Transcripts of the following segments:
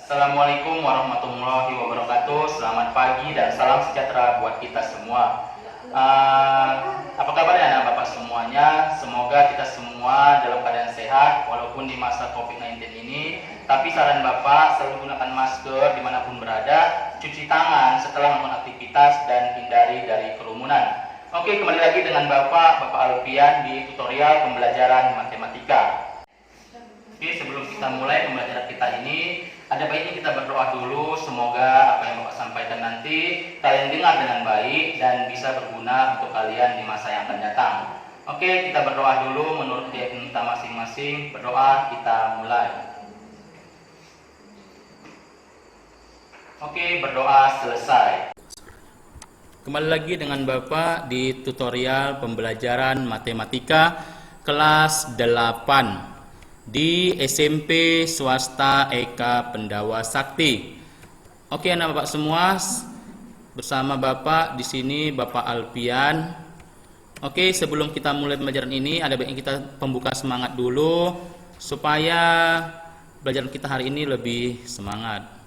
Assalamualaikum warahmatullahi wabarakatuh. Selamat pagi dan salam sejahtera buat kita semua. Apa kabar ya anak bapak semuanya? Semoga kita semua dalam keadaan sehat walaupun di masa COVID-19 ini. Tapi saran bapak selalu gunakan masker dimanapun berada, cuci tangan setelah melakukan aktivitas dan hindari dari kerumunan. Oke, kembali lagi dengan Bapak Alfian di tutorial pembelajaran matematika. Oke, sebelum kita mulai pembelajaran kita ini, ada baiknya kita berdoa dulu. Semoga apa yang Bapak sampaikan nanti kalian dengar dengan baik dan bisa berguna untuk kalian di masa yang akan datang. Oke, kita berdoa dulu menurut keyakinan kita masing-masing. Berdoa, kita mulai. Oke, berdoa selesai. Kembali lagi dengan Bapak di tutorial pembelajaran matematika kelas 8. Di SMP Swasta Eka Pendawa Sakti. Oke, anak bapak semua, bersama bapak di sini Bapak Alfian. Oke, sebelum kita mulai pembelajaran ini, ada baiknya kita pembuka semangat dulu supaya pelajaran kita hari ini lebih semangat.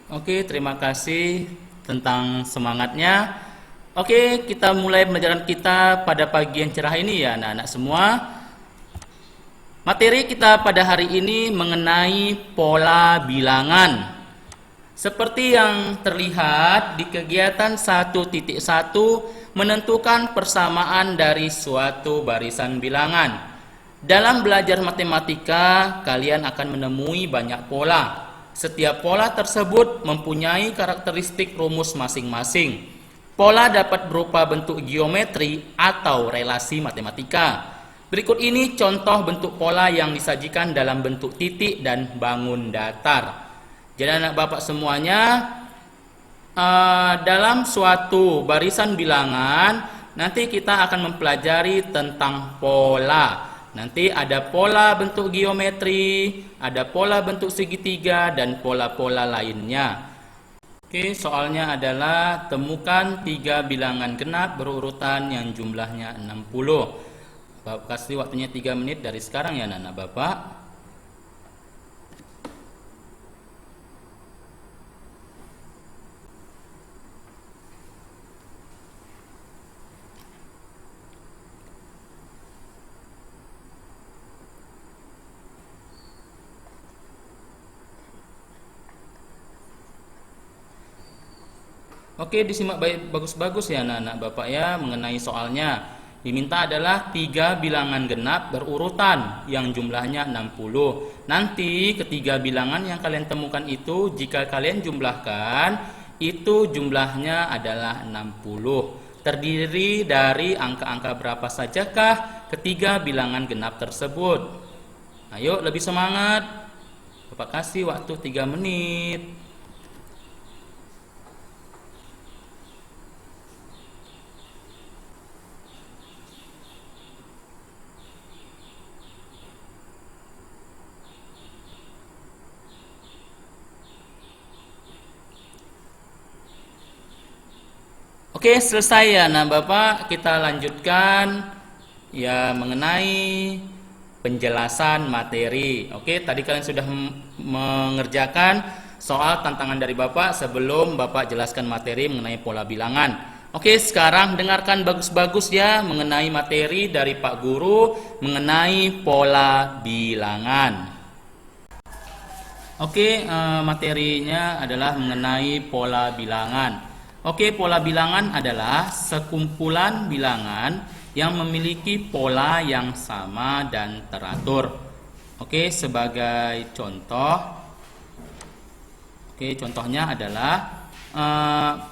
Oke, terima kasih tentang semangatnya. Oke, kita mulai pembelajaran kita pada pagi yang cerah ini ya anak-anak semua. Materi kita pada hari ini mengenai pola bilangan. Seperti yang terlihat di kegiatan 1.1 menentukan persamaan dari suatu barisan bilangan. Dalam belajar matematika, kalian akan menemui banyak pola. Setiap pola tersebut mempunyai karakteristik rumus masing-masing. Pola dapat berupa bentuk geometri atau relasi matematika. Berikut ini contoh bentuk pola yang disajikan dalam bentuk titik dan bangun datar. Jadi anak bapak semuanya, dalam suatu barisan bilangan nanti kita akan mempelajari tentang pola. Nanti ada pola bentuk geometri, ada pola bentuk segitiga, dan pola-pola lainnya. Oke, soalnya adalah temukan 3 bilangan genap berurutan yang jumlahnya 60. Bapak kasih waktunya 3 menit dari sekarang ya anak-anak Bapak. Oke, disimak bagus-bagus ya anak-anak Bapak ya mengenai soalnya. Diminta adalah 3 bilangan genap berurutan yang jumlahnya 60. Nanti ketiga bilangan yang kalian temukan itu jika kalian jumlahkan itu jumlahnya adalah 60. Terdiri dari angka-angka berapa sajakah ketiga bilangan genap tersebut? Ayo lebih semangat. Bapak kasih waktu 3 menit. Oke, selesai ya. Nah, Bapak, kita lanjutkan ya mengenai penjelasan materi. Oke, tadi kalian sudah mengerjakan soal tantangan dari Bapak sebelum Bapak jelaskan materi mengenai pola bilangan. Oke, sekarang dengarkan bagus-bagus ya mengenai materi dari Pak Guru mengenai pola bilangan. Oke, materinya adalah mengenai pola bilangan. Oke, pola bilangan adalah sekumpulan bilangan yang memiliki pola yang sama dan teratur. Oke, sebagai contoh, contohnya adalah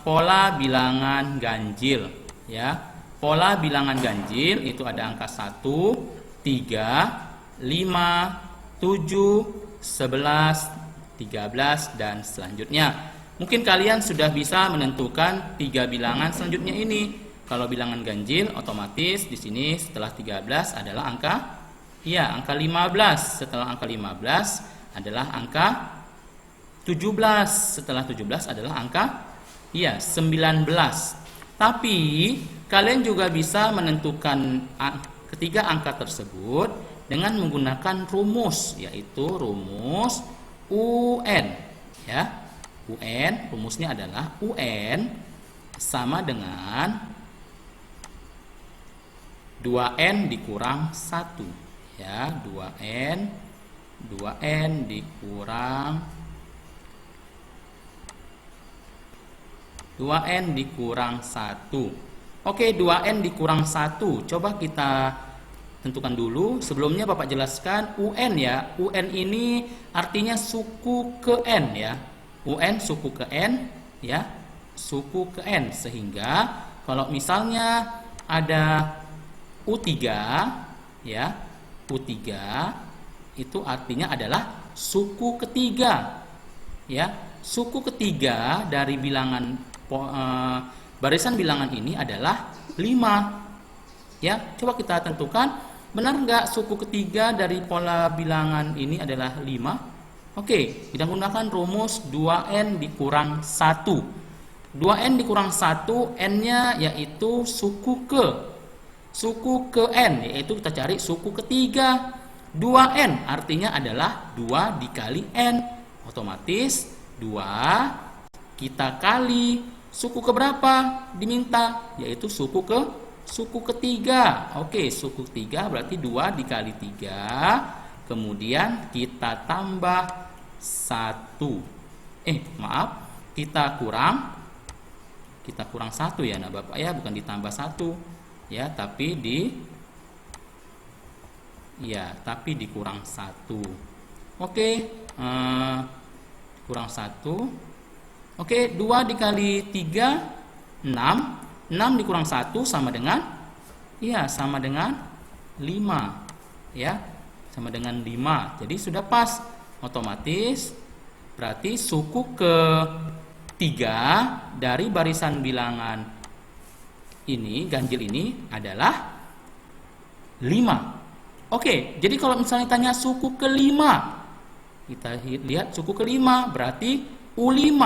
pola bilangan ganjil. Ya, pola bilangan ganjil itu ada angka 1, 3, 5, 7, 11, 13 dan selanjutnya. Mungkin kalian sudah bisa menentukan 3 bilangan selanjutnya ini. Kalau bilangan ganjil otomatis di sini setelah 13 adalah angka 15. Setelah angka 15 adalah angka 17. Setelah 17 adalah angka 19. Tapi kalian juga bisa menentukan ketiga angka tersebut dengan menggunakan rumus, yaitu rumus UN ya. UN, rumusnya adalah UN sama dengan 2N dikurang 1 ya, 2N dikurang 1. Oke, 2N dikurang 1 coba kita tentukan dulu. Sebelumnya Bapak jelaskan UN ya. UN ini artinya suku ke N ya. UN suku ke N ya, suku ke N, sehingga kalau misalnya ada U3 ya, U3 itu artinya adalah suku ketiga ya. Suku ketiga dari bilangan barisan bilangan ini adalah 5 ya. Coba kita tentukan, benar nggak suku ketiga dari pola bilangan ini adalah 5? Oke, kita gunakan rumus 2N dikurang 1. 2N dikurang 1, N-nya yaitu suku ke N, yaitu kita cari suku ketiga. 2N artinya adalah 2 dikali N. Otomatis 2 kita kali suku keberapa diminta, yaitu suku ketiga. Oke, suku ketiga berarti 2 dikali 3. Kemudian kita tambah 1. Kita kurang 1 ya nah Bapak ya, bukan ditambah 1 ya, tapi dikurang 1. Oke, kurang 1. Oke, 2 dikali 3 6. 6 dikurang 1 sama dengan 5 ya. Sama dengan 5. Jadi sudah pas. Otomatis berarti suku ke 3 dari barisan bilangan ini, ganjil ini adalah 5. Oke, jadi kalau misalnya tanya suku kelima, kita lihat suku kelima berarti U5,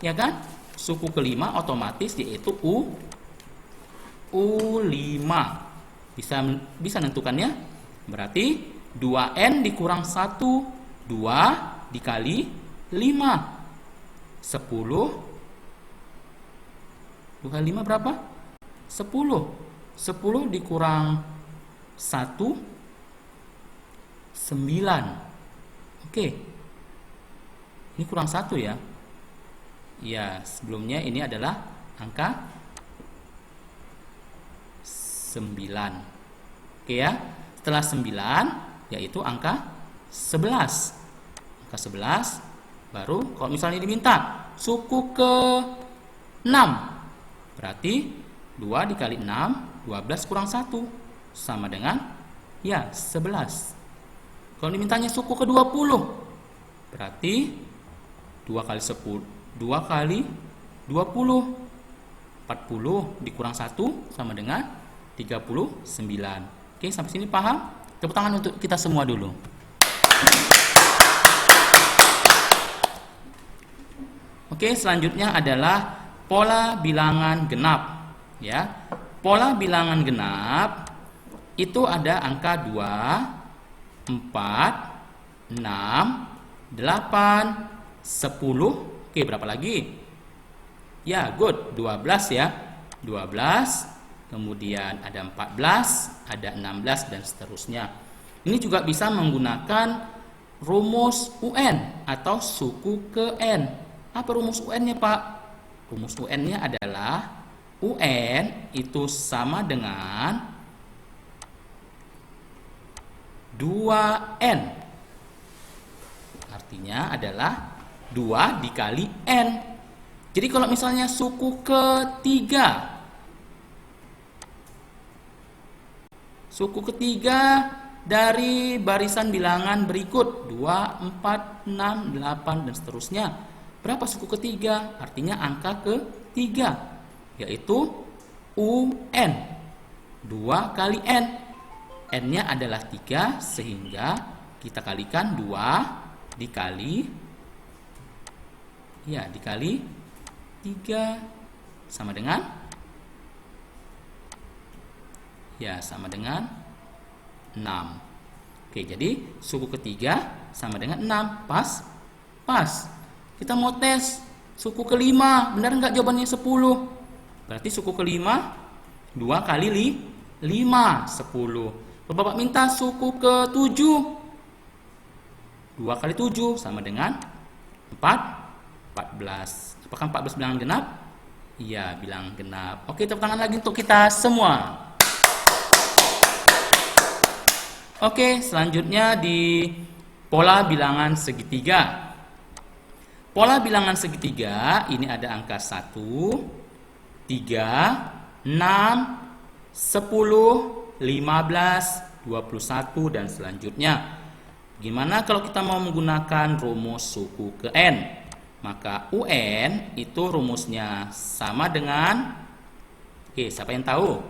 ya kan? Suku kelima otomatis yaitu U5. Bisa menentukannya? Berarti 2N dikurang 1, 2 dikali 5. 10. 2 kali 5 berapa? 10. 10 dikurang 1, 9. Oke. Ini kurang 1 ya. Ya, sebelumnya ini adalah angka 9. Oke ya. Setelah 9 yaitu angka 11. Angka 11 baru kalau misalnya diminta suku ke 6. Berarti 2 dikali 6, 12 kurang 1 sama dengan ya 11. Kalau dimintanya suku ke 20, berarti 2 kali 10, 2 kali 20, 40 dikurang 1 sama dengan 39. Oke, sampai sini paham? Tepuk tangan untuk kita semua dulu. Oke, selanjutnya adalah pola bilangan genap, ya. Pola bilangan genap itu ada angka 2, 4, 6, 8, 10. Oke, berapa lagi? Ya, good. 12 ya. 12, kemudian ada 14, ada 16 dan seterusnya. Ini juga bisa menggunakan rumus UN atau suku ke N. Apa rumus UN-nya, Pak? Rumus UN-nya adalah UN itu sama dengan 2N. Artinya adalah 2 dikali N. Jadi kalau misalnya suku ketiga, dari barisan bilangan berikut 2, 4, 6, 8 dan seterusnya. Berapa suku ketiga? Artinya angka ketiga, yaitu UN. 2 kali N. N-nya adalah 3 sehingga kita kalikan 2 dikali 3 sama dengan sama dengan 6. Oke, jadi suku ketiga sama dengan 6. Pas? Kita mau tes suku kelima, benar nggak jawabannya 10? Berarti suku kelima 2 kali 5, 10. Kalau Bapak minta suku ke-7, 2 kali 7 sama dengan 14. Apakah 14 bilangan genap? Iya, bilangan genap. Oke, tepuk tangan lagi untuk kita semua. Oke, selanjutnya di pola bilangan segitiga. Pola bilangan segitiga ini ada angka 1, 3, 6, 10, 15, 21 dan selanjutnya. Gimana kalau kita mau menggunakan rumus suku ke N? Maka UN itu rumusnya sama dengan, siapa yang tahu?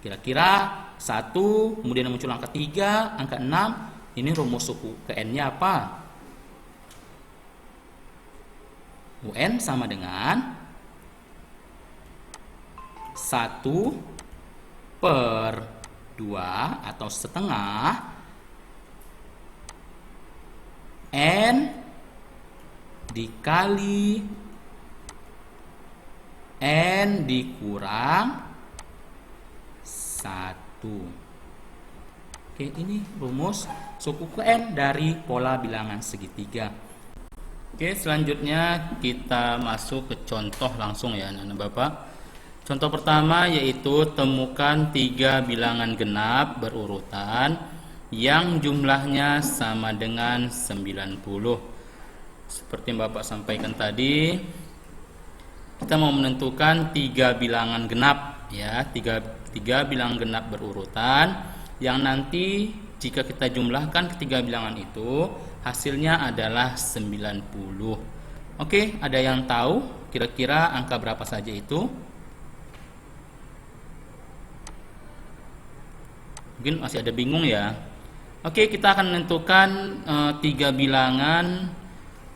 Kira-kira 1, kemudian muncul angka 3, angka 6. Ini rumus suku ke N-nya apa? UN sama dengan 1/2 atau setengah N dikali N dikurang 1. Oke, ini rumus suku ke N dari pola bilangan segitiga. Oke, selanjutnya kita masuk ke contoh langsung ya anak-anak Bapak. Contoh pertama yaitu temukan 3 bilangan genap berurutan yang jumlahnya sama dengan 90. Seperti yang Bapak sampaikan tadi, kita mau menentukan 3 bilangan genap ya, 3 bilangan genap berurutan yang nanti jika kita jumlahkan ketiga bilangan itu hasilnya adalah 90. Oke, ada yang tahu kira-kira angka berapa saja itu? Mungkin masih ada bingung ya. Oke, kita akan menentukan 3 bilangan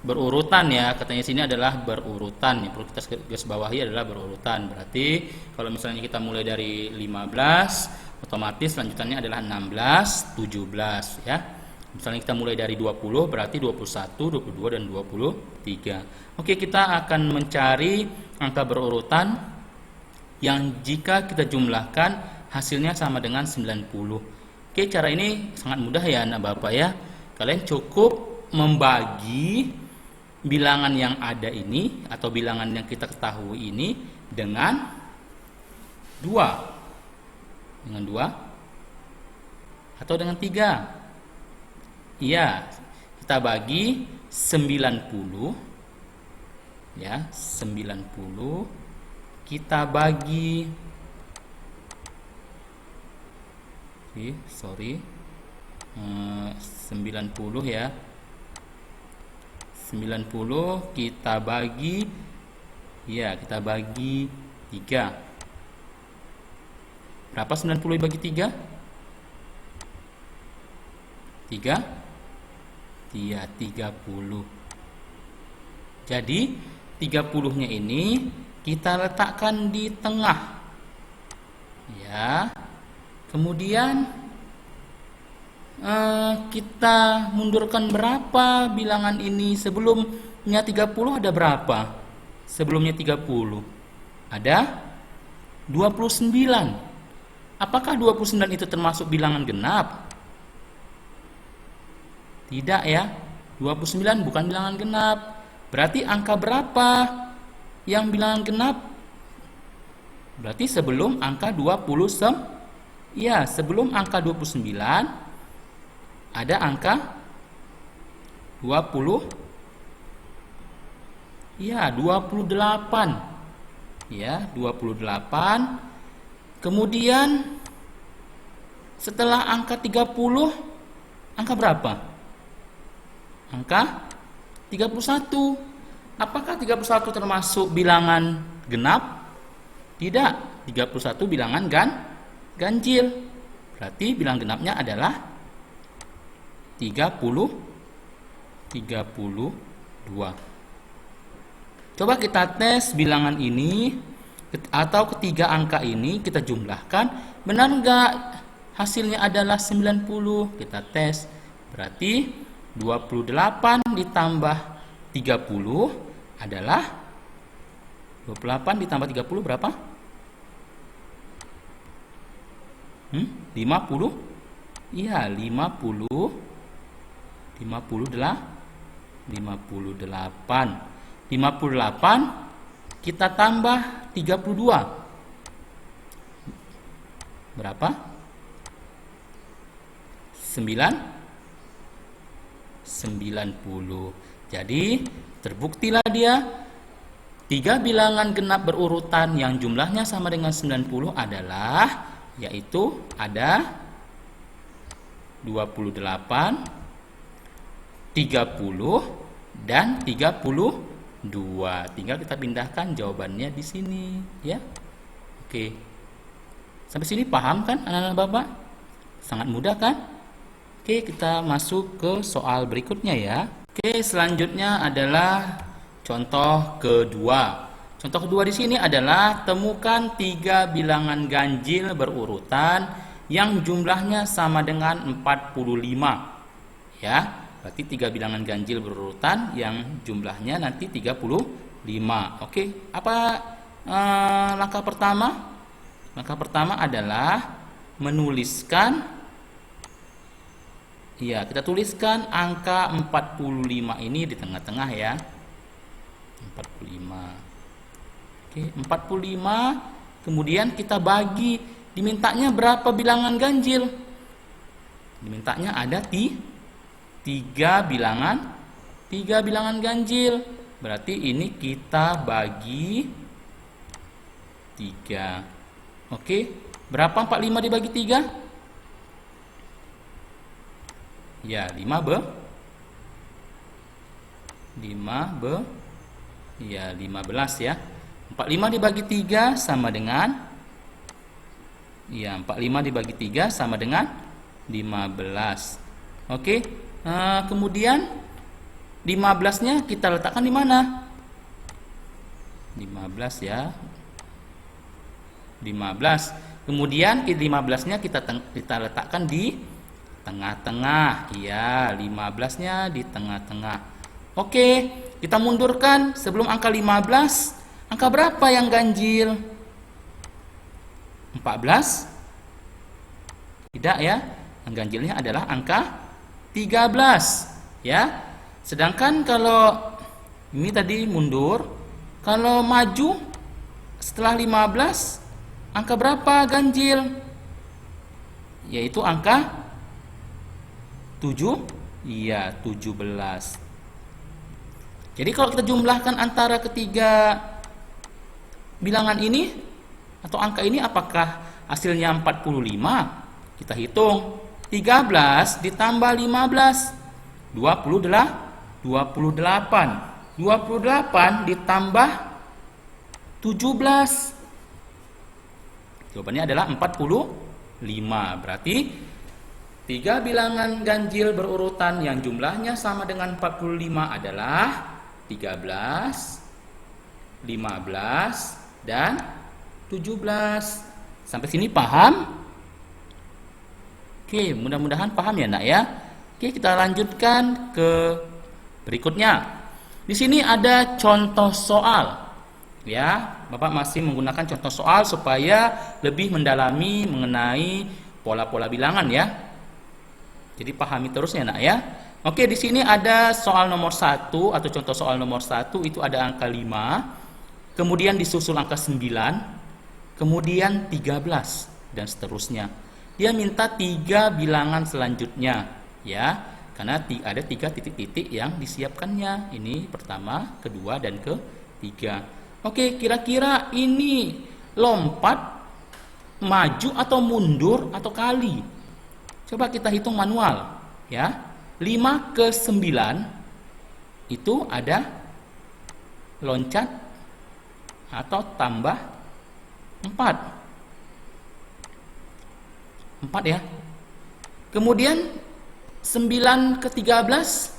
berurutan ya. Katanya sini adalah berurutan ya. Perlu kita garis bawahi adalah berurutan. Berarti kalau misalnya kita mulai dari 15, otomatis lanjutannya adalah 16, 17 ya. Misalnya kita mulai dari 20, berarti 21, 22 dan 23. Oke, kita akan mencari angka berurutan yang jika kita jumlahkan hasilnya sama dengan 90. Oke, cara ini sangat mudah ya anak bapak ya. Kalian cukup membagi bilangan yang ada ini atau bilangan yang kita ketahui ini dengan 2. Dengan 2 atau dengan 3. Iya, kita bagi 90 ya, 90 kita bagi 90 ya. 90 kita bagi ya, kita bagi 3. Berapa 90 dibagi 3? 3? Iya, 30. Jadi 30-nya ini kita letakkan di tengah. Ya. Kemudian kita mundurkan berapa bilangan ini? Sebelumnya 30 ada berapa? Sebelumnya 30 ada 29. Apakah 29 itu termasuk bilangan genap? Tidak ya, 29 bukan bilangan genap. Berarti angka berapa yang bilangan genap? Berarti sebelum angka 29. Ya, sebelum angka 29 ada angka 20. Ya, 28. Ya, 28. Kemudian setelah angka 30 angka berapa? Angka 31. Apakah 31 termasuk bilangan genap? Tidak, 31 bilangan ganjil. Berarti bilangan genapnya adalah 32. Coba kita tes bilangan ini atau ketiga angka ini kita jumlahkan, benar enggak hasilnya adalah 90? Kita tes. Berarti 28 ditambah 30 adalah 28 ditambah 30 berapa? 50? Iya, 50. 58 kita tambah 32 berapa? 90. Jadi terbuktilah dia 3 bilangan genap berurutan yang jumlahnya sama dengan 90 adalah, yaitu ada 28, 30 dan 32. Tinggal kita pindahkan jawabannya di sini ya. Oke. Sampai sini paham kan anak-anak Bapak? Sangat mudah kan? Oke, kita masuk ke soal berikutnya ya. Oke, selanjutnya adalah contoh kedua. Contoh kedua di sini adalah temukan 3 bilangan ganjil berurutan yang jumlahnya sama dengan 45. Ya, berarti 3 bilangan ganjil berurutan yang jumlahnya nanti 35. Oke, apa langkah pertama? Langkah pertama adalah menuliskan. Ya, kita tuliskan angka 45 ini di tengah-tengah ya. 45. Oke, 45. Kemudian kita bagi. Dimintanya berapa bilangan ganjil? Dimintanya ada 3 bilangan ganjil. Berarti ini kita bagi 3. Oke, berapa 45 dibagi 3? Ya, 5 Iya, 15 ya. 45 dibagi 3 sama dengan, iya, 45 dibagi 3 sama dengan 15. Oke. Kemudian 15-nya kita letakkan di mana? 15 ya. 15. Kemudian 15-nya kita letakkan di tengah-tengah. Iya, 15-nya di tengah-tengah. Oke, kita mundurkan sebelum angka 15. Angka berapa yang ganjil? 14? Tidak ya. Yang ganjilnya adalah angka 13 ya. Sedangkan kalau ini tadi mundur, kalau maju setelah 15, angka berapa ganjil? Yaitu angka 7. Iya, 17. Jadi kalau kita jumlahkan antara ketiga bilangan ini atau angka ini, apakah hasilnya 45? Kita hitung. 13 ditambah 15, 28. 28 ditambah 17. Jawabannya adalah 45. Berarti tiga bilangan ganjil berurutan yang jumlahnya sama dengan 45 adalah 13, 15, dan 17. Sampai sini paham? Oke, mudah-mudahan paham ya nak ya. Oke, kita lanjutkan ke berikutnya. Di sini ada contoh soal. Ya, Bapak masih menggunakan contoh soal supaya lebih mendalami mengenai pola-pola bilangan ya. Jadi pahami terus ya nak ya. Oke, di sini ada soal nomor 1 atau contoh soal nomor 1 itu ada angka 5, kemudian disusul angka 9, kemudian 13 dan seterusnya. Dia minta 3 bilangan selanjutnya ya. Karena ada 3 titik-titik yang disiapkannya. Ini pertama, kedua, dan ketiga. Oke, kira-kira ini lompat, maju atau mundur atau kali? Coba kita hitung manual ya. 5 ke 9 itu ada loncat atau tambah 4 ya. Kemudian 9 ke 13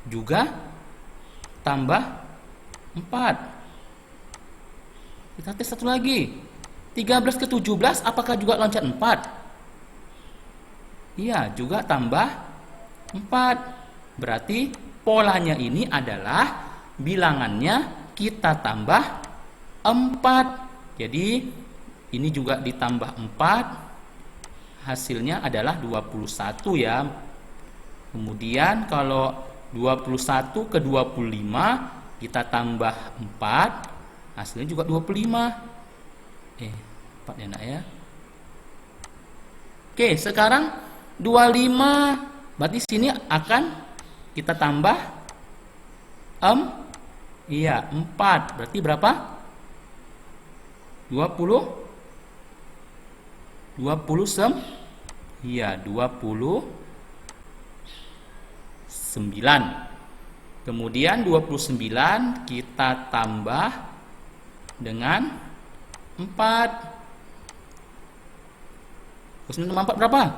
juga tambah 4. Kita tes satu lagi. 13 ke 17 apakah juga loncat 4? Iya, juga tambah 4. Berarti polanya ini adalah bilangannya kita tambah 4. Jadi ini juga ditambah 4. Hasilnya adalah 21 ya. Kemudian kalau 21 ke 25 kita tambah 4, hasilnya juga 25. 4 ya nak ya. Oke, sekarang 25, berarti sini akan kita tambah 4. Berarti berapa? 29. Kemudian 29 kita tambah dengan 4. 29 tambah 4 berapa?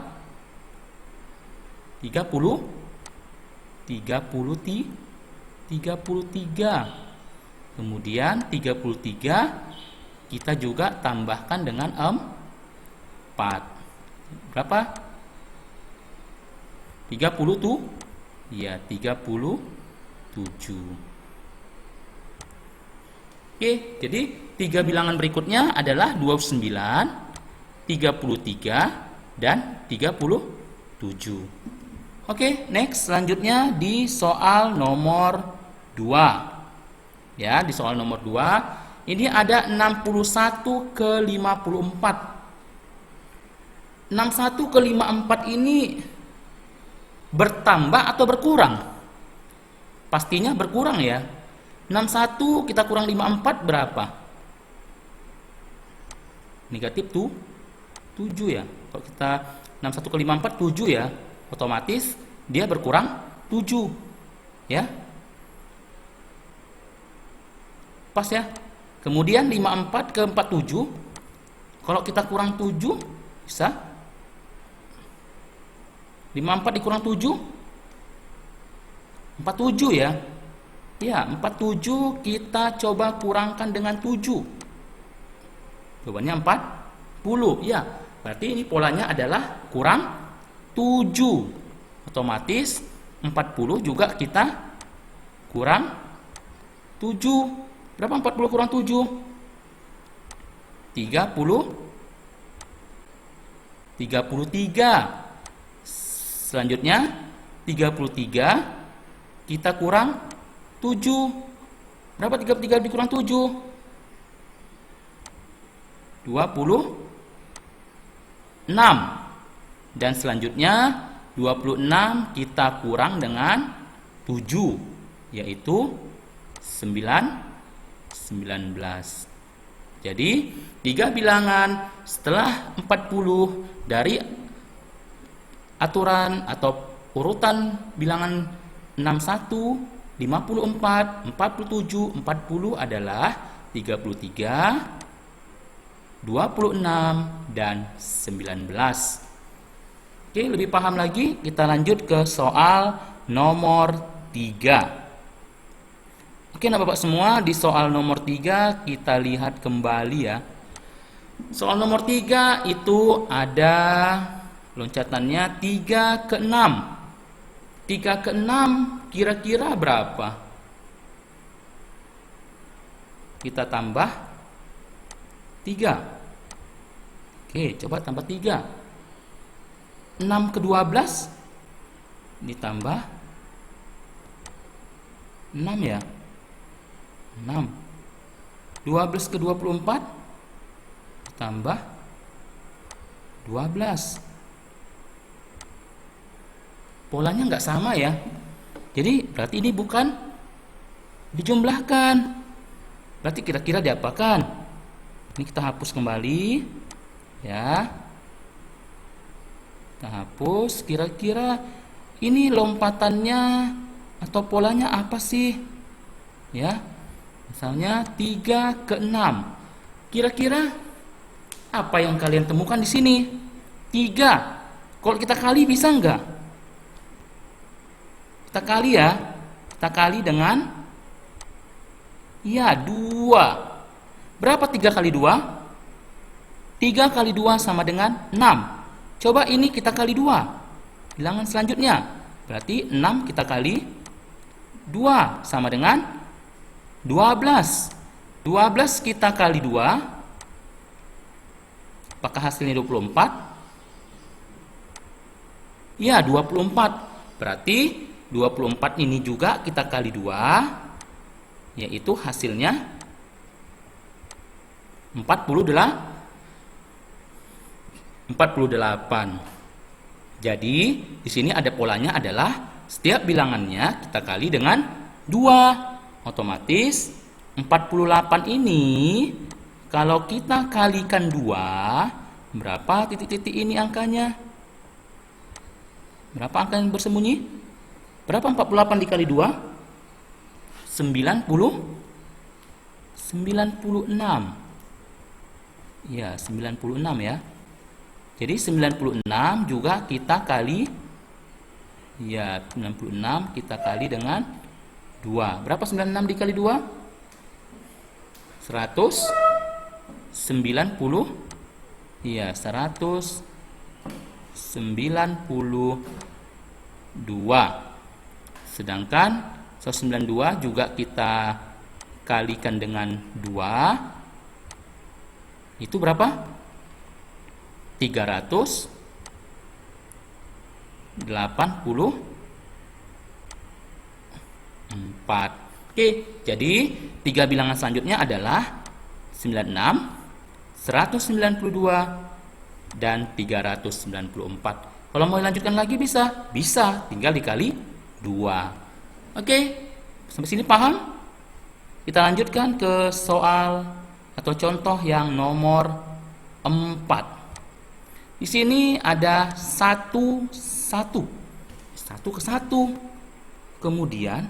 33. Kemudian 33 kita juga tambahkan dengan 4. Berapa? 30 tuh? Ya, 37. Oke, jadi 3 bilangan berikutnya adalah 29, 33, dan 37. Oke, next, selanjutnya di soal nomor 2. Ya, di soal nomor 2 ini ada 61 ke 54. 61 ke 54 ini bertambah atau berkurang? Pastinya berkurang ya. 61 kita kurang 54 berapa? Negatif tuh 7 ya. Kalau kita 61 ke 54 7 ya. Otomatis dia berkurang 7 ya. Pas ya. Kemudian 54 ke 47. Kalau kita kurang 7 bisa 54 dikurang 7 47 ya. Ya, 47 kita coba kurangkan dengan 7. Jawabannya 40. Ya, berarti ini polanya adalah kurang 7. Otomatis 40 juga kita kurang 7. Berapa 40 kurang 7? 33. Selanjutnya 33 kita kurang 7. Berapa 33 dikurang 7? 26. Dan selanjutnya 26 kita kurang dengan 7, yaitu 19. Jadi 3 bilangan setelah 40 dari aturan atau urutan bilangan 61, 54, 47, 40 adalah 33, 26, dan 19. Oke, lebih paham lagi, kita lanjut ke soal nomor 3. Oke, nah Bapak semua, di soal nomor 3 kita lihat kembali ya. Soal nomor 3 itu ada loncatannya 3 ke 6. 3 ke 6 kira-kira berapa? Kita tambah 3. Oke, coba tambah 3. 6 ke 12 ditambah 6 ya. 6. 12 ke 24 tambah 12. Polanya nggak sama ya. Jadi berarti ini bukan dijumlahkan. Berarti kira-kira diapakan? Ini kita hapus kembali ya. Kita hapus. Kira-kira ini lompatannya atau polanya apa sih? Ya. Misalnya 3 ke 6. Kira-kira apa yang kalian temukan di sini? 3. Kalau kita kali bisa enggak? Kita kali ya. Kita kali dengan 2. Berapa 3 kali 2? 3 kali 2 sama dengan 6. Coba ini kita kali 2. Bilangan selanjutnya. Berarti 6 kita kali 2 sama dengan 12. 12 kita kali 2. Apakah hasilnya 24? Ya, 24. Berarti 24 ini juga kita kali 2, yaitu hasilnya 48. Jadi, di sini ada polanya adalah setiap bilangannya kita kali dengan 2. Otomatis 48 ini kalau kita kalikan 2, berapa titik-titik ini angkanya? Berapa angka yang bersembunyi? Berapa 48 dikali 2? 96. Ya, 96 ya. Jadi 96 juga kita kali, ya 96 kita kali dengan 2. Berapa 96 dikali 2? 190. Iya, 192. Sedangkan 192 juga kita kalikan dengan 2. Itu berapa? 384. Oke, jadi 3 bilangan selanjutnya adalah 96, 192, dan 394. Kalau mau dilanjutkan lagi bisa? Bisa, tinggal dikali 2. Oke, sampai sini paham? Kita lanjutkan ke soal atau contoh yang nomor 4. Di sini ada 1 ke 1. Kemudian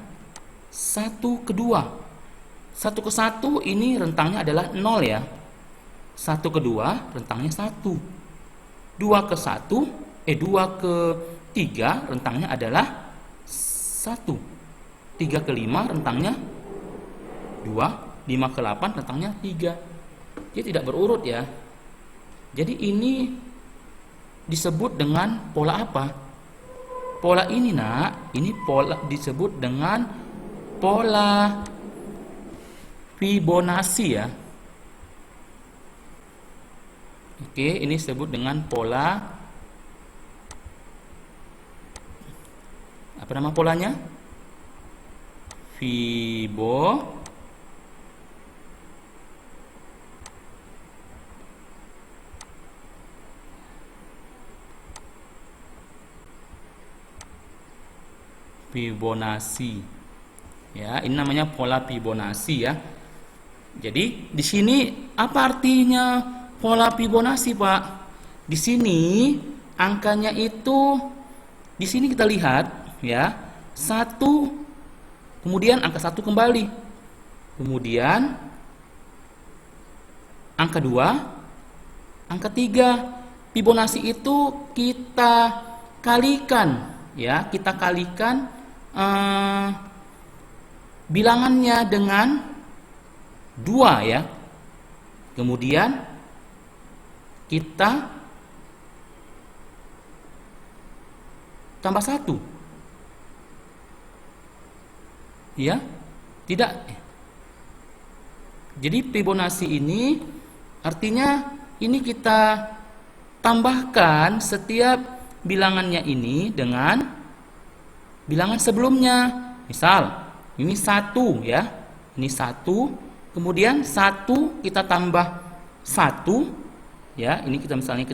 1 ke 2. 1 ke 1 ini rentangnya adalah 0 ya. 1 ke 2 rentangnya 1. 2 ke 3 rentangnya adalah 1. 3 ke 5 rentangnya 2. 5 ke 8 rentangnya 3. Dia tidak berurut ya. Jadi ini disebut dengan pola apa? Pola ini nak, ini pola disebut dengan pola Fibonacci ya. Oke, ini disebut dengan pola, apa nama polanya? Fibonacci. Ya, ini namanya pola Fibonacci ya. Jadi di sini apa artinya pola Fibonacci, Pak? Di sini angkanya itu, di sini kita lihat ya, 1, kemudian angka 1 kembali, kemudian angka 2, angka 3. Fibonacci itu kita kalikan ya, kita kalikan bilangannya dengan 2 ya. Kemudian kita tambah 1. Ya. Tidak. Jadi Fibonacci ini artinya ini kita tambahkan setiap bilangannya ini dengan bilangan sebelumnya. Misal, ini 1 ya. Ini 1. Kemudian 1 kita tambah 1 ya, ini kita misalnya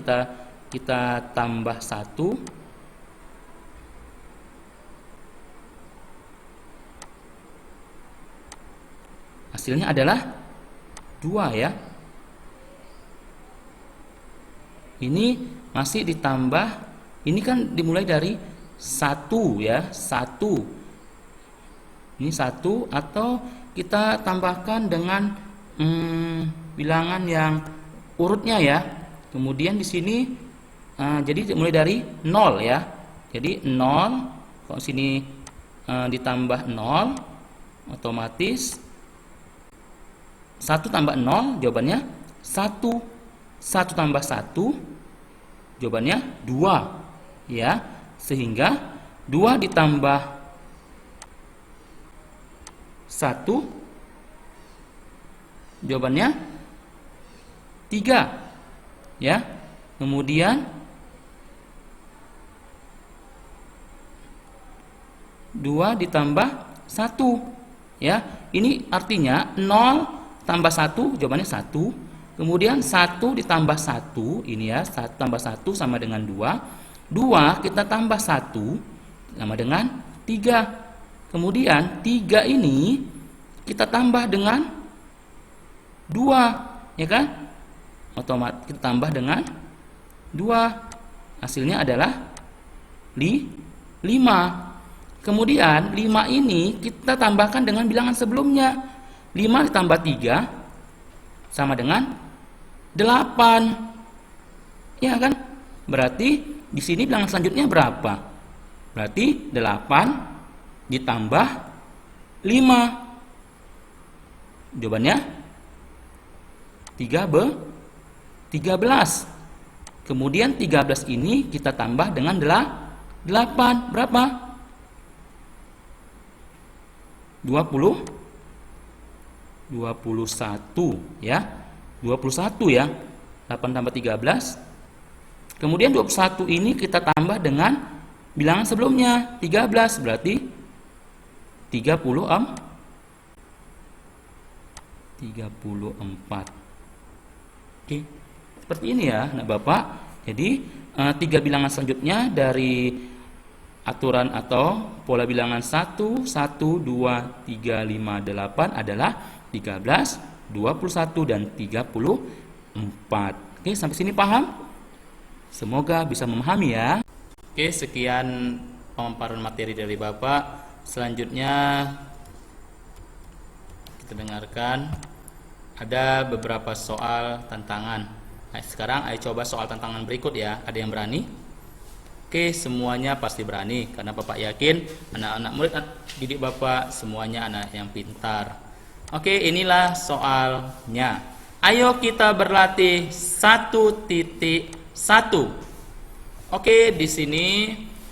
kita tambah 1, hasilnya adalah 2 ya. Ini masih ditambah, ini kan dimulai dari 1 ya, 1. Ini 1 atau kita tambahkan dengan bilangan yang urutnya ya. Kemudian di sini jadi mulai dari 0 ya. Jadi 0, kalau sini ditambah 0, otomatis 1 tambah 0 jawabannya 1. 1 tambah 1 jawabannya 2 ya. Sehingga 2 ditambah 1 jawabannya 3 ya. Kemudian 2 ditambah 1 ya. Ini artinya 0 tambah 1 jawabannya 1. Kemudian 1 ditambah 1 ini ya, 1 tambah 1 sama dengan 2. 2 kita tambah 1 sama dengan 3. Kemudian 3 ini kita tambah dengan 2 ya kan? Otomatis kita tambah dengan 2. Hasilnya adalah 5. Kemudian 5 ini kita tambahkan dengan bilangan sebelumnya. 5 ditambah 3 sama dengan 8. Ya kan? Berarti di sini bilangan selanjutnya berapa? Berarti 8 ditambah 5. Jawabannya 13. Kemudian 13 ini kita tambah dengan 8. Berapa? 21 ya. 21 ya. 8 tambah 13. Kemudian 21 ini kita tambah dengan bilangan sebelumnya 13, berarti 34. Oke, seperti ini ya, nah Bapak. Jadi 3 bilangan selanjutnya dari aturan atau pola bilangan 1, 1, 2, 3, 5, 8 adalah 13, 21 dan 34. Oke, sampai sini paham? Semoga bisa memahami ya. Oke, sekian pemaparan materi dari Bapak. Selanjutnya kita kita dengarkan. Ada beberapa soal tantangan. Nah, sekarang ayo coba soal tantangan berikut ya. Ada yang berani? Oke, semuanya pasti berani karena Bapak yakin anak-anak murid didik Bapak semuanya anak yang pintar. Oke, inilah soalnya. Ayo kita berlatih 1.1. Oke, di sini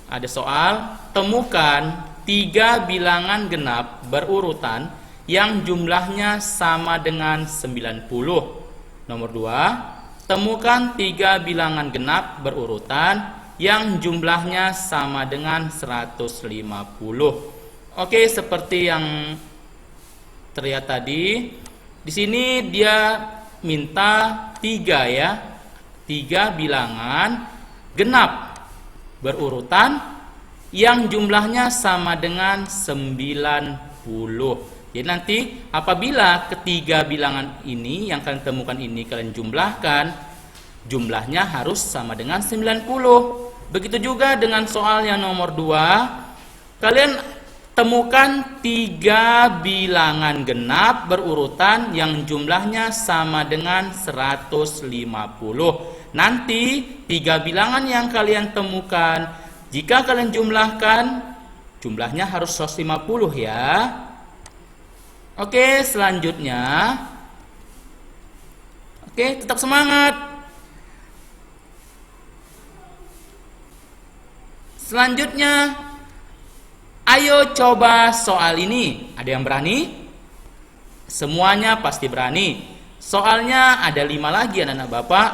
ada soal, temukan 3 bilangan genap berurutan yang jumlahnya sama dengan 90. Nomor 2, temukan 3 bilangan genap berurutan yang jumlahnya sama dengan 150. Oke, seperti yang terlihat tadi, di sini dia minta 3 ya. 3 bilangan genap berurutan yang jumlahnya sama dengan 90. Jadi nanti apabila ketiga bilangan ini yang kalian temukan ini kalian jumlahkan, jumlahnya harus sama dengan 90. Begitu juga dengan soal yang nomor 2. Kalian temukan 3 bilangan genap berurutan yang jumlahnya sama dengan 150. Nanti 3 bilangan yang kalian temukan, jika kalian jumlahkan, jumlahnya harus 150 ya. Oke, selanjutnya. Oke, tetap semangat. Selanjutnya, ayo coba soal ini. Ada yang berani? Semuanya pasti berani. Soalnya ada 5 lagi anak-anak Bapak.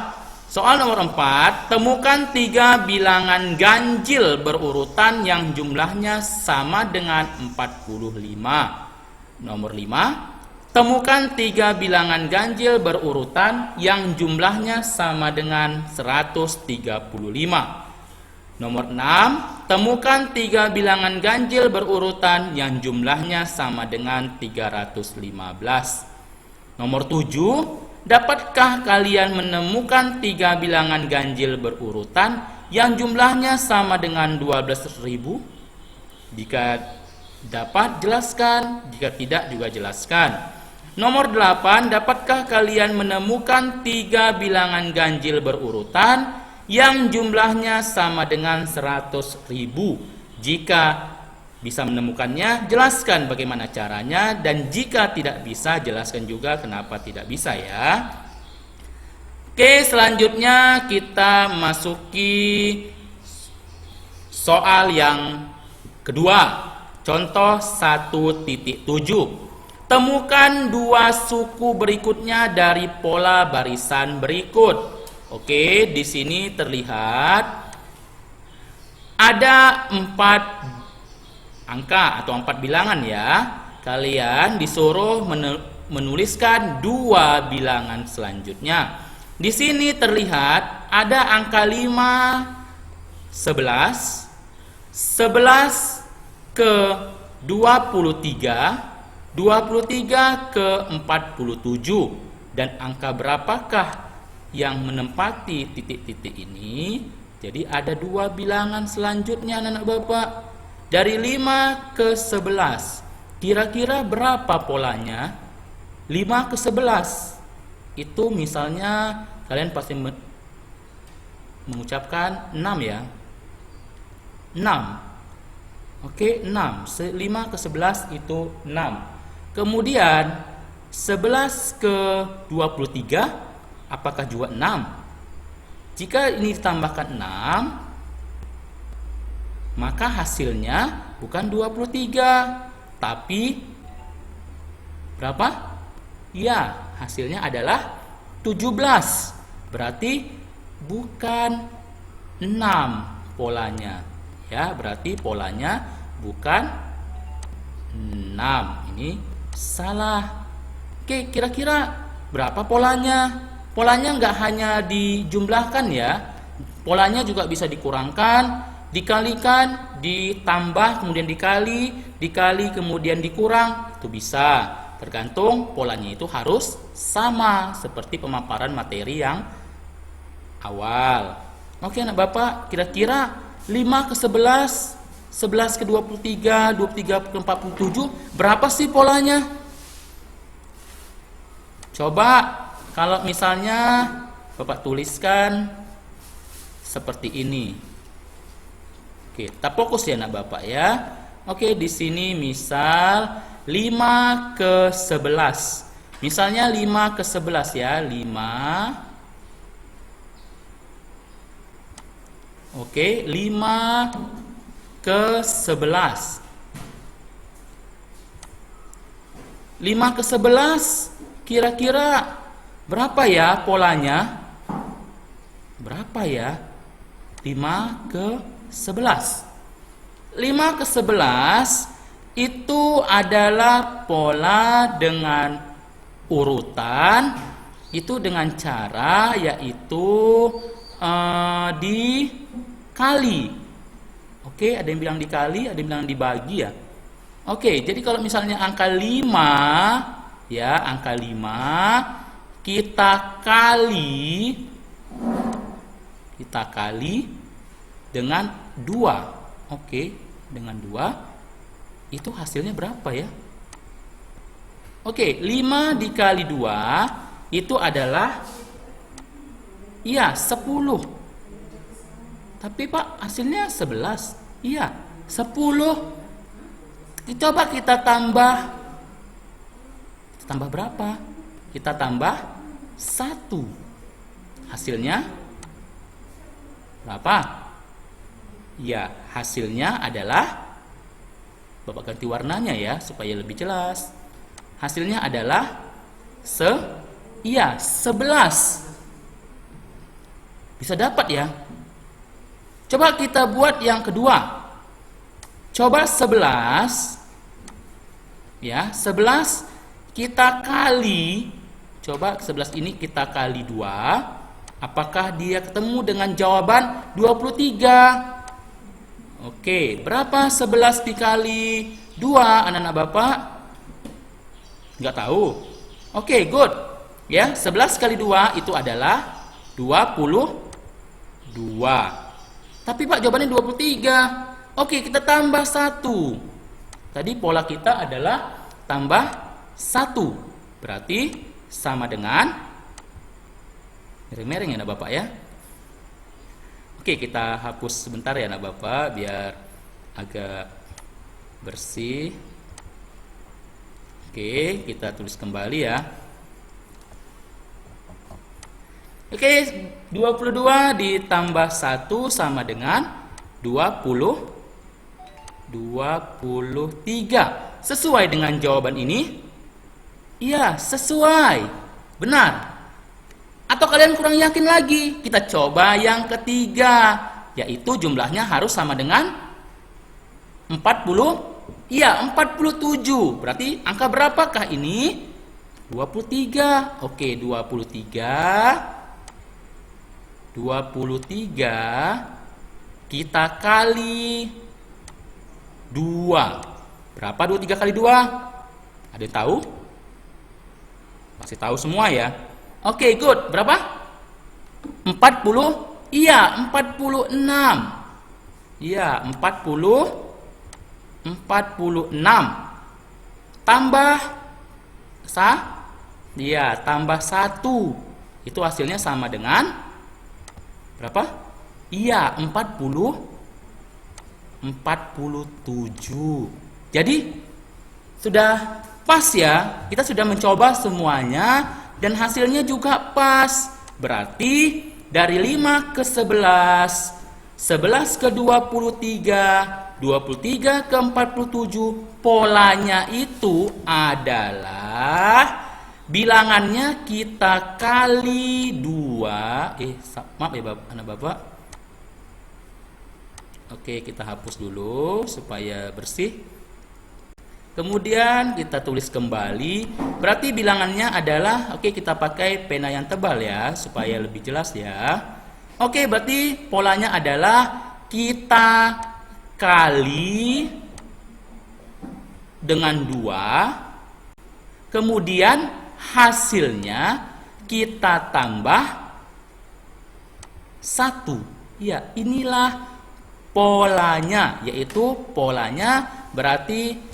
Soal nomor 4, temukan 3 bilangan ganjil berurutan yang jumlahnya sama dengan 45. Nomor 5, temukan 3 bilangan ganjil berurutan yang jumlahnya sama dengan 135. Nomor 6, temukan 3 bilangan ganjil berurutan yang jumlahnya sama dengan 315. Nomor 7, dapatkah kalian menemukan 3 bilangan ganjil berurutan yang jumlahnya sama dengan 12.000? Jika dapat, jelaskan. Jika tidak, juga jelaskan. Nomor 8, dapatkah kalian menemukan 3 bilangan ganjil berurutan yang jumlahnya sama dengan 100.000? Jika bisa menemukannya, jelaskan bagaimana caranya, dan jika tidak bisa, jelaskan juga kenapa tidak bisa ya. Oke, selanjutnya kita masuki soal yang kedua. Contoh 1.7. Temukan 2 suku berikutnya dari pola barisan berikut. Oke, di sini terlihat ada 4 angka atau 4 bilangan ya. Kalian disuruh menuliskan 2 bilangan selanjutnya. Di sini terlihat ada angka 5, 11, 11 ke 23, 23 ke 47, dan angka berapakah yang menempati titik-titik ini? Jadi ada 2 bilangan selanjutnya anak-anak Bapak. Dari 5 ke 11. Kira-kira berapa polanya? 5 ke 11. Itu misalnya kalian pasti mengucapkan 6 ya. 6. Oke, 6. 5 ke 11 itu 6. Kemudian 11 ke 23, apakah juga 6? Jika ini ditambahkan 6, maka hasilnya bukan 23, tapi berapa? Ya, hasilnya adalah 17. Berarti bukan 6 polanya. Ya, berarti polanya bukan 6. Ini salah. Oke, kira-kira berapa polanya? Polanya nggak hanya dijumlahkan ya. Polanya juga bisa dikurangkan, dikalikan, ditambah, kemudian dikali kemudian dikurang. Itu bisa. Tergantung polanya itu harus sama seperti pemaparan materi yang awal. Oke anak Bapak, kira-kira 5 ke 11, 11 ke 23, 23 ke 47, berapa sih polanya? Coba kalau misalnya Bapak tuliskan seperti ini. Oke, kita fokus ya anak Bapak ya. Oke, di sini misal 5/11. Misalnya 5/11 ya, 5. Oke, 5/11. 5/11 kira-kira berapa ya polanya? Berapa ya? 5/11. 5/11 itu adalah pola dengan urutan, itu dengan cara yaitu dikali. Oke, ada yang bilang dikali, ada yang bilang dibagi ya. Oke, jadi kalau misalnya angka 5 ya, angka 5 kita kali dengan 2. Oke, dengan 2 itu hasilnya berapa ya? Oke, 5 dikali 2 itu adalah iya 10. Tapi Pak, hasilnya 11. Iya, 10. Coba kita tambah. Tambah berapa? Kita tambah 1. Hasilnya berapa? Ya, hasilnya adalah, Bapak ganti warnanya ya supaya lebih jelas. Hasilnya adalah 11. Bisa dapat ya. Coba kita buat yang kedua. Coba 11 ya, 11 kita kali, coba 11 ini kita kali 2. Apakah dia ketemu dengan jawaban 23? Oke, berapa 11 dikali 2 anak-anak Bapak? Nggak tahu. Oke, good. Ya, 11 kali 2 itu adalah 22. Tapi Pak, jawabannya 23. Oke, kita tambah 1. Tadi pola kita adalah tambah 1. Berarti sama dengan miring-miring ya anak Bapak ya. Oke, kita hapus sebentar ya anak Bapak biar agak bersih. Oke, kita tulis kembali ya. Oke, 22 ditambah 1 sama dengan 23. Sesuai dengan jawaban ini? Iya, sesuai. Benar. Atau kalian kurang yakin lagi? Kita coba yang ketiga, yaitu jumlahnya harus sama dengan 40. Iya, 47. Berarti angka berapakah ini? 23. Oke, 23 kita kali 2. Berapa 23 kali 2? Ada yang tahu? Pasti tahu semua ya. Oke, good. Berapa? 40? Iya, 46. Iya, 46. Tambah iya, tambah 1. Itu hasilnya sama dengan berapa? Iya, 47. Jadi sudah pas ya. Kita sudah mencoba semuanya dan hasilnya juga pas. Berarti dari 5 ke 11, 11 ke 23, 23 ke 47, polanya itu adalah bilangannya kita kali 2. Maaf ya anak Bapak. Oke, kita hapus dulu supaya bersih. Kemudian kita tulis kembali. Berarti bilangannya adalah, oke, kita pakai pena yang tebal ya supaya lebih jelas ya. Oke, berarti polanya adalah kita kali dengan 2. Kemudian hasilnya kita tambah 1. Ya, inilah polanya, yaitu polanya berarti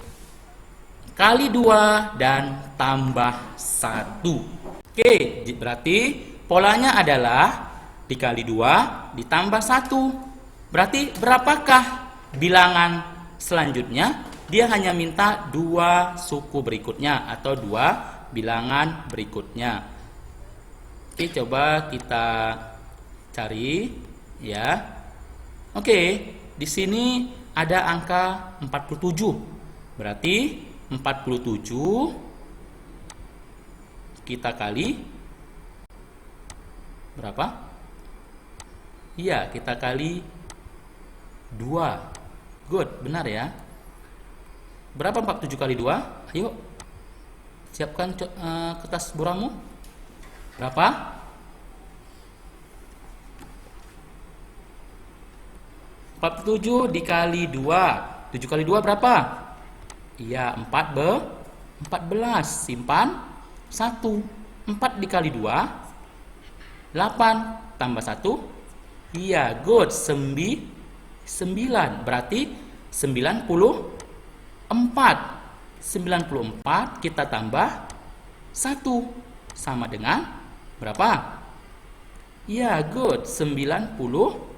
kali 2 dan tambah 1. Oke, berarti polanya adalah dikali 2 ditambah 1. Berarti berapakah bilangan selanjutnya? Dia hanya minta 2 suku berikutnya atau 2 bilangan berikutnya. Oke, coba kita cari ya. Oke, di sini ada angka 47. Berarti 47 kita kali berapa? Iya, kita kali 2. Good, benar ya. Berapa 47 kali 2? Ayo, siapkan kertas buramu. Berapa? 47 dikali 2. 7 kali 2 berapa? Iya, 14. Simpan 1. 4 dikali 2 8 tambah 1. Iya, good. 9. Berarti 94. 94 kita tambah 1 sama dengan berapa? Iya, good. 90.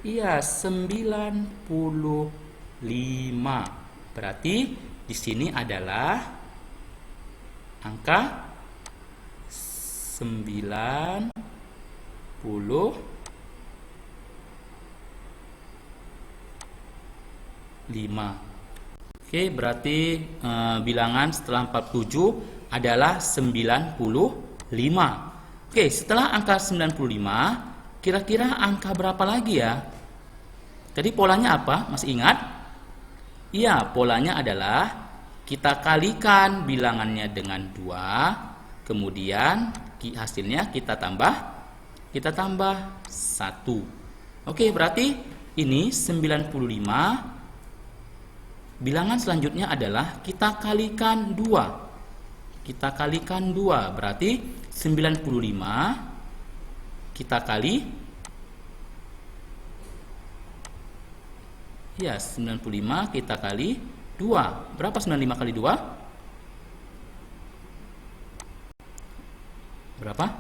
Iya, 95. Berarti di sini adalah angka 95. Oke, berarti bilangan setelah 47 adalah 95. Oke, setelah angka 95, kira-kira angka berapa lagi ya? Tadi polanya apa? Masih ingat? Iya, polanya adalah kita kalikan bilangannya dengan 2, kemudian hasilnya kita tambah 1. Oke, berarti ini 95. Bilangan selanjutnya adalah kita kalikan 2. Kita kalikan 2, berarti 95 kita kali, ya, 95 kita kali 2. Berapa 95 kali 2? Berapa?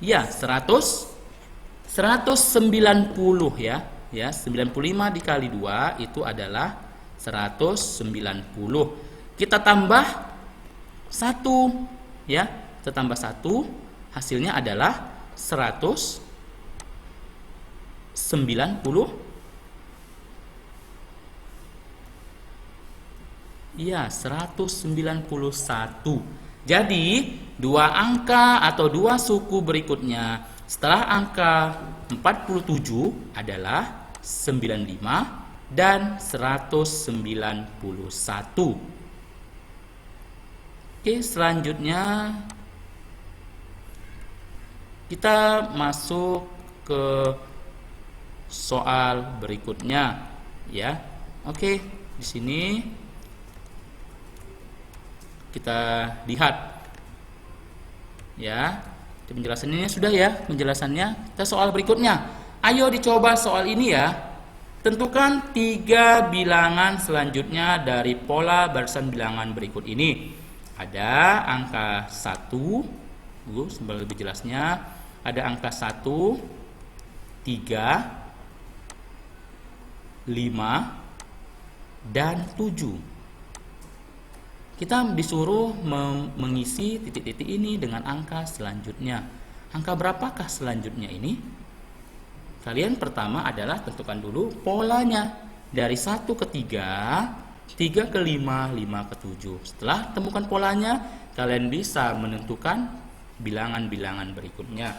Ya, 190 ya. Ya, 95 dikali 2 itu adalah 190. Kita tambah 1 ya. Kita tambah 1, hasilnya adalah 190. Iya, 191. Jadi, dua angka atau dua suku berikutnya setelah angka 47 adalah 95 dan 191. Oke, selanjutnya kita masuk ke soal berikutnya ya. Oke, di sini kita lihat ya, penjelasannya sudah ya, penjelasannya. Kita soal berikutnya. Ayo dicoba soal ini ya. Tentukan 3 bilangan selanjutnya dari pola barisan bilangan berikut ini. Ada angka 1, sebelum lebih jelasnya, ada angka 1, 3, 5, dan 7. Kita disuruh mengisi titik-titik ini dengan angka selanjutnya. Angka berapakah selanjutnya ini? Kalian pertama adalah tentukan dulu polanya. Dari 1 ke 3, 3 ke 5, 5 ke 7. Setelah temukan polanya, kalian bisa menentukan bilangan-bilangan berikutnya.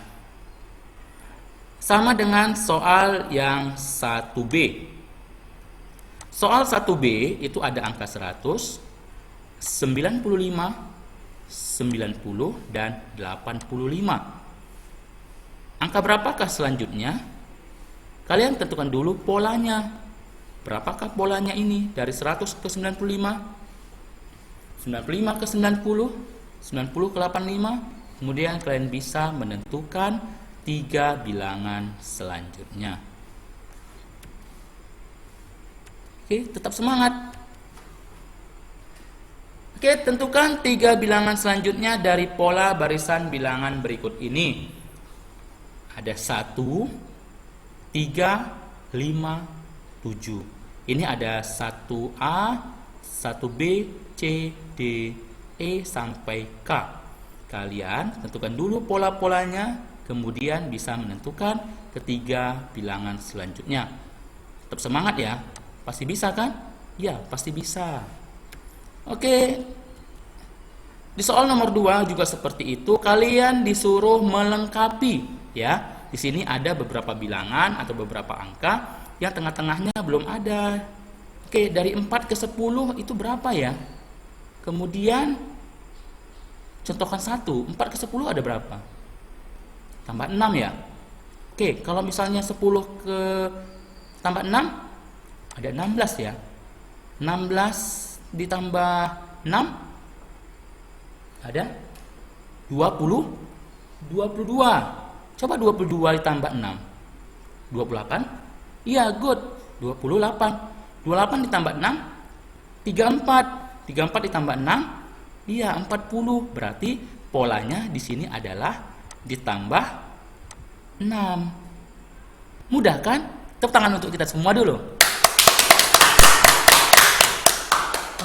Sama dengan soal yang 1B. Soal 1B itu ada angka 100, 95, 90, dan 85. Angka berapakah selanjutnya? Kalian tentukan dulu polanya. Berapakah polanya ini? Dari 100 ke 95, 95 ke 90, 90 ke 85. Kemudian kalian bisa menentukan 3 bilangan selanjutnya. Oke, tetap semangat. Oke, tentukan 3 bilangan selanjutnya dari pola barisan bilangan berikut ini. Ada 1, 3, 5, 7. Ini ada 1A, 1B, C, D, E sampai K. Kalian tentukan dulu pola-polanya, kemudian bisa menentukan ketiga bilangan selanjutnya. Tetap semangat ya. Pasti bisa kan? Ya, pasti bisa. Oke. Di soal nomor 2 juga seperti itu, kalian disuruh melengkapi ya. Di sini ada beberapa bilangan atau beberapa angka yang tengah-tengahnya belum ada. Oke, dari 4 ke 10 itu berapa ya? Kemudian contohkan 1, 4 ke 10 ada berapa? Tambah 6 ya. Oke, kalau misalnya 10 ke tambah 6 ada 16 ya. 16 ditambah 6 ada 22. Coba 22 ditambah 6 28. Iya, good. 28. 28 ditambah 6 34. 34 ditambah 6 iya 40. Berarti polanya di sini adalah ditambah 6. Mudah kan? Tepuk tangan untuk kita semua dulu.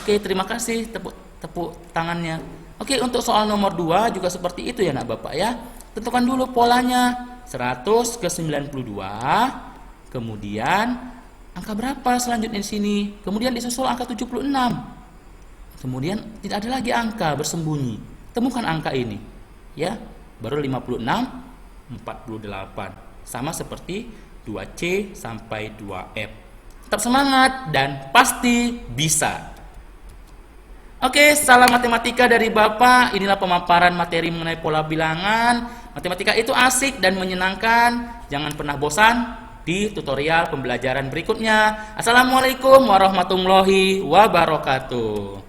Oke, terima kasih tepuk tangannya. Oke, untuk soal nomor 2 juga seperti itu ya nak Bapak ya. Tentukan dulu polanya 100 ke 92. Kemudian angka berapa selanjutnya di sini? Kemudian disusul angka 76. Kemudian tidak ada lagi angka bersembunyi. Temukan angka ini. Ya, baru 56, 48. Sama seperti 2C sampai 2F. Tetap semangat dan pasti bisa. Oke, salam matematika dari Bapak. Inilah pemaparan materi mengenai pola bilangan. Matematika itu asik dan menyenangkan. Jangan pernah bosan di tutorial pembelajaran berikutnya. Assalamualaikum warahmatullahi wabarakatuh.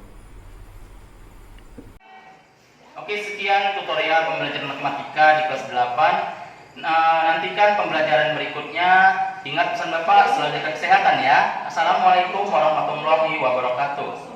Oke, sekian tutorial pembelajaran matematika di kelas 8. Nantikan pembelajaran berikutnya. Ingat pesan Bapak, selalu jaga kesehatan ya. Assalamualaikum warahmatullahi wabarakatuh.